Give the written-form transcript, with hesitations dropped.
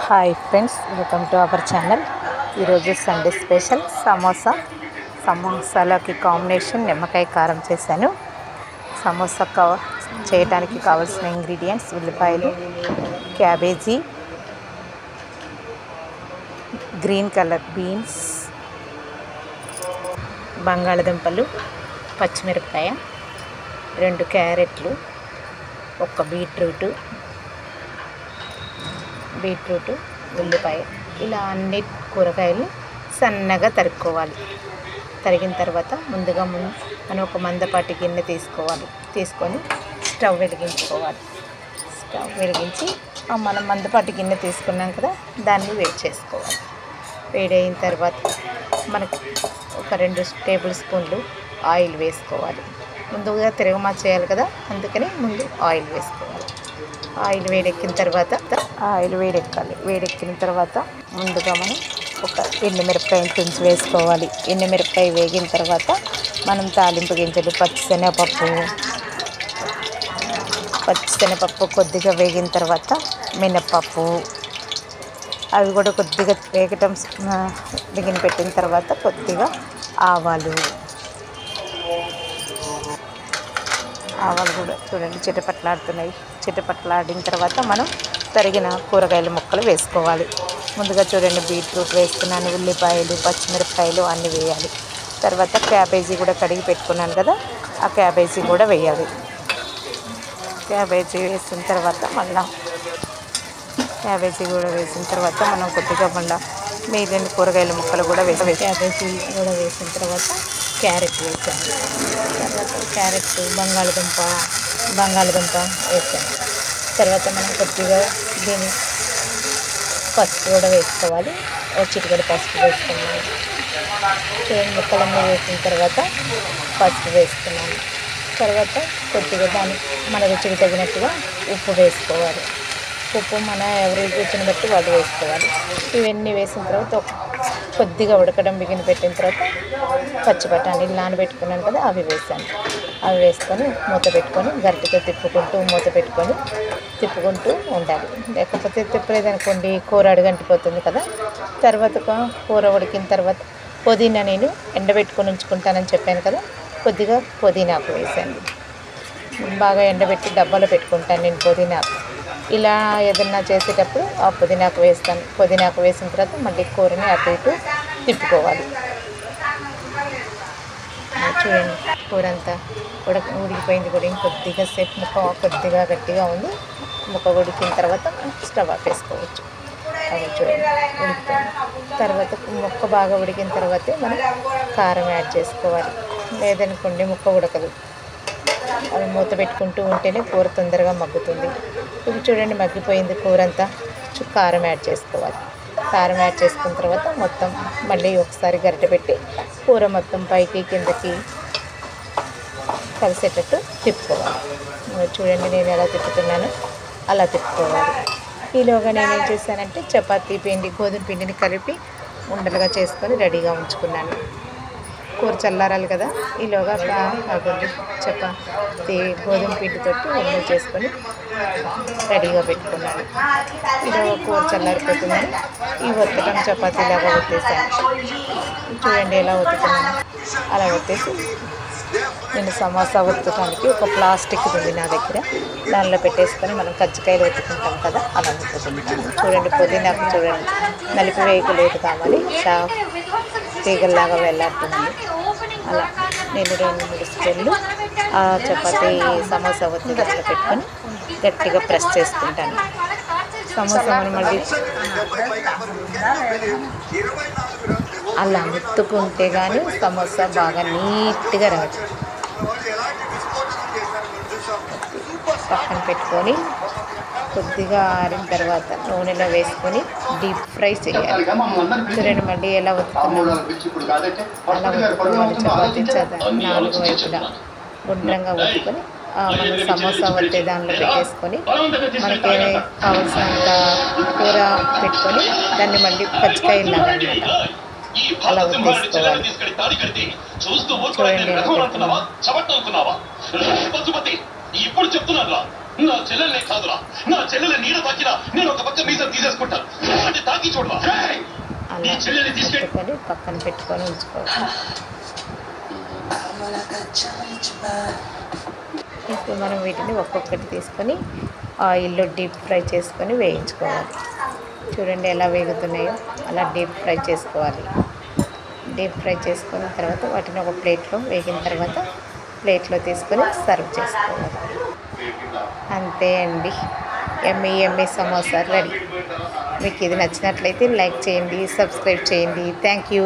Hi friends, welcome to our channel. ఈరోజు Sunday special సమోసాలకి combination నిమ్మకాయ కారం చేశాను. సమోసా చేయడానికి కావాల్సిన ఇంగ్రీడియంట్స్: ఉల్లిపాయలు, క్యాబేజీ, గ్రీన్ కలర్ బీన్స్, బంగాళదుంపలు, పచ్చిమిరపకాయ, 2 క్యారెట్లు, 1 బీట్రూటు, ఉల్లిపాయ. ఇలా అన్ని కూరగాయలు సన్నగా తరుక్కోవాలి. తరిగిన తర్వాత ముందుగా మనం ఒక మందపాటి గిన్నె తీసుకొని స్టవ్ వెలిగించి మనం మందపాటి గిన్నె తీసుకున్నాం కదా, దాన్ని వేడి చేసుకోవాలి. వేడైన తర్వాత మనకి ఒక 2 టేబుల్ స్పూన్లు ఆయిల్ వేసుకోవాలి. ముందుగా తిరగమా చేయాలి కదా, అందుకని ముందు ఆయిల్ వేసుకోవాలి. ఆయిల్ వేడెక్కిన తర్వాత ముందుగా మనం ఒక ఎండుమిరపకాయని తుంచి వేసుకోవాలి. ఎండుమిరపకాయ వేగిన తర్వాత మనం తాలింపు గింజలు, పచ్చిశనగపప్పు కొద్దిగా వేగిన తర్వాత మినపప్పు, అవి కూడా కొద్దిగా వేగటం పెట్టిన తర్వాత కొద్దిగా ఆవాలు కూడా చూడండి చిటపట్లాడిన తర్వాత మనం తరిగిన కూరగాయల ముక్కలు వేసుకోవాలి. ముందుగా చూడండి, బీట్రూట్ వేసుకున్నాను, ఉల్లిపాయలు, పచ్చిమిరపకాయలు అన్నీ వేయాలి. తర్వాత క్యాబేజీ కూడా కడిగి పెట్టుకున్నాను కదా, ఆ క్యాబేజీ కూడా వేయాలి. క్యాబేజీ వేసిన తర్వాత మనం కొద్దిగా మిగిలిన కూరగాయల ముక్కలు కూడా క్యాబేజీ కూడా వేసిన తర్వాత క్యారెట్ వేసాను. తర్వాత బంగాళదుంప వేసాను. తర్వాత మనం కొద్దిగా దీన్ని పసుపు కూడా వేసుకోవాలి. ఒక చిటికెడు పసుపు వేసుకున్నాను. చూడండి, ముక్కలన్నీ వేసిన తర్వాత పసుపు వేసుకున్నాను. తర్వాత కొద్దిగా మన రుచికి తగినట్టుగా ఉప్పు వేసుకోవాలి. ఉప్పు మన ఎవరి రుచిని బట్టి వాళ్ళు వేసుకోవాలి. ఇవన్నీ వేసిన తర్వాత కొద్దిగా ఉడకడం పెట్టిన తర్వాత పచ్చి బఠానీలు నానబెట్టుకున్నాను కదా, అవి వేసాను. అవి వేసుకొని మూత పెట్టుకొని గరిటెతో తిప్పుకుంటూ ఉండాలి. లేకపోతే తిప్పలేదనుకోండి, కూర అడుగంటిపోతుంది కదా. తర్వాత కూర ఉడికిన తర్వాత పుదీనా నేను ఎండబెట్టుకొని ఉంచుకుంటానని చెప్పాను కదా, కొద్దిగా పుదీనాకు వేసాను. బాగా ఎండబెట్టి డబ్బాలో పెట్టుకుంటాను నేను పుదీనాకు. ఇలా ఏదన్నా చేసేటప్పుడు ఆ పుదీనాకు వేస్తాను. పుదీనాకు వేసిన తర్వాత మళ్ళీ కూరని అటు ఇటు తిప్పుకోవాలి. చూడండి, కూర అంతా ఉడికిపోయింది కూడా. ఇంకొద్దిగా సేపు కొద్దిగా గట్టిగా ఉంది. ముక్క ఉడికిన తర్వాత స్టవ్ ఆపేసుకోవచ్చు. అవి చూడండి, ఉడికిపోయింది. తర్వాత ముక్క బాగా ఉడికిన తర్వాతే మనం కారం యాడ్ చేసుకోవాలి. లేదనుకోండి ముక్క ఉడకదు. అవి మూత పెట్టుకుంటూ ఉంటేనే కూర తొందరగా మగ్గుతుంది. ఇప్పుడు చూడండి, మగ్గిపోయింది కూర అంతా. కారం యాడ్ చేసుకోవాలి. కారం యాడ్ చేసుకున్న తర్వాత మొత్తం మళ్ళీ ఒకసారి గరిటె పెట్టి కూర మొత్తం పైకి కిందకి కలిసేటట్టు తిప్పుకోవాలి. చూడండి, నేను ఎలా తిప్పుతున్నానో అలా తిప్పుకోవాలి. ఈలోగా నేనేం చేశానంటే గోధుమ పిండిని కలిపి ఉండలుగా చేసుకొని రెడీగా ఉంచుకున్నాను. కూర చల్లారాలి కదా, ఈలోగా చపాతీ గోధుమ పిండితోటి ఉండలు చేసుకొని రెడీగా పెట్టుకున్నాను. ఈలోగా కూర చల్లారిపోతుందని ఈ ఒత్తటం చపాతీలాగా ఒత్తేసాను. చూడండి ఎలా ఒత్తుతున్నాను. అలా ఒత్తేసి నేను సమోసా ఒత్తడానికి ఒక ప్లాస్టిక్ ఉంది నా దగ్గర, దానిలో పెట్టేసుకొని మనం కజ్జికాయలు ఒత్తుకుంటాం కదా, అలా ఒత్తుకుంటాను. చూడండి, పుదీనాకు చూడండి నలిపి వేయలేదు కావాలి, తీగల్లాగా వెళ్ళాడుతుంది. అలా నేను 2-3 స్పూన్లు ఆ చపాతీ సమోసా ఒత్తి దాంట్లో పెట్టుకొని గట్టిగా ప్రెస్ చేసుకుంటాను. సమోసాను మళ్ళీ అలా ముత్తుకుంటే కానీ సమోసా బాగా నీట్గా రాదు. పక్కన పెట్టుకొని కొద్దిగా ఆరిన తర్వాత నూనెలో వేసుకొని డీప్ ఫ్రై చేయాలి. చూడండి, మళ్ళీ ఎలా ఒత్తుతున్నాము, అలా ఒత్తుకోవాలి. చపాతీ 4 వైపులా గుండ్రంగా ఒత్తుకొని మనం సమోసా ఒత్తే దానిలో పెట్టేసుకొని మనకి కావాల్సినంత కూర పెట్టుకొని దాన్ని మళ్ళీ కజ్జికాయలాగా అన్నమాట అలా ఒత్తేసుకోవాలి. చూడండి ఎలా పెడుతున్నాను. ఇప్పుడు చెప్తున్నాను, నా చెల్లెల్నే కాదురా, నా చెల్లెల నీడ తాకినా నేను ఒక పక్క మీసం తీసేసుకుంటాను. అలా ఒత్తుకొని పక్కన పెట్టుకొని ఉంచుకోవాలి. ఇప్పుడు మనం వీటిని ఒక్కొక్కటి తీసుకొని ఆయిల్లో డీప్ ఫ్రై చేసుకొని వేయించుకోవాలి. చూడండి ఎలా వేగుతున్నాయో, అలా డీప్ ఫ్రై చేసుకోవాలి. డీప్ ఫ్రై చేసుకున్న తర్వాత వాటిని ఒక ప్లేట్లో వేగిన తర్వాత ప్లేట్లో తీసుకొని సర్వ్ చేసుకోవాలి. అంతే అండి, యమ్మీ యమ్మీ సమోసా రెడీ. మీకు ఇది నచ్చినట్లయితే లైక్ చేయండి, సబ్స్క్రైబ్ చేయండి. Thank you.